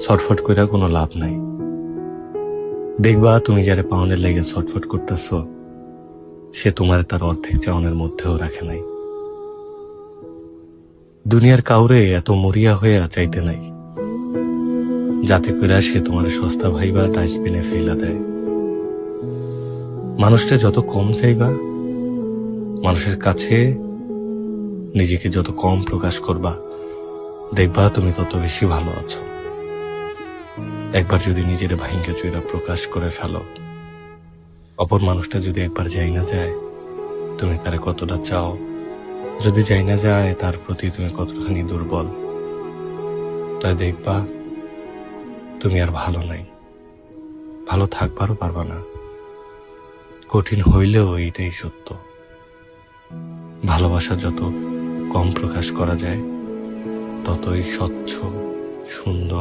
ছটফট কইরা কোনো লাভ নাই। দেখবা তুমি যারে পাওনের লেগে ছটফট করতেছ, সে তোমার তার অর্ধেক চাওনের মধ্যেও রাখে নাই। দুনিয়ার কাউরে এত মরিয়া হয়ে চাইতে নাই, যাতে কইরা সে তোমার সস্তা ভাইবা ডাস্টবিনে ফেলা দেয়। মানুষটা যত কম চাইবা, মানুষের কাছে নিজেকে যত কম প্রকাশ করবা, দেখবা তুমি তত বেশি ভালো আছো। একবার যদি নিজের ভাইঙ্গা চুইরা প্রকাশ করে ফেলো, অপর মানুষটা যদি একবার যাই না যায় তুমি তারে কতটা চাও, যদি যাই না যায় তার প্রতি তুমি কতখানি দুর্বল, তাই দেখবা তুমি আর ভালো নাই, ভালো থাকবারও পারবা না। কঠিন হইলেও এইটাই সত্য, ভালোবাসা যত কম প্রকাশ করা যায় ততই স্বচ্ছ, সুন্দর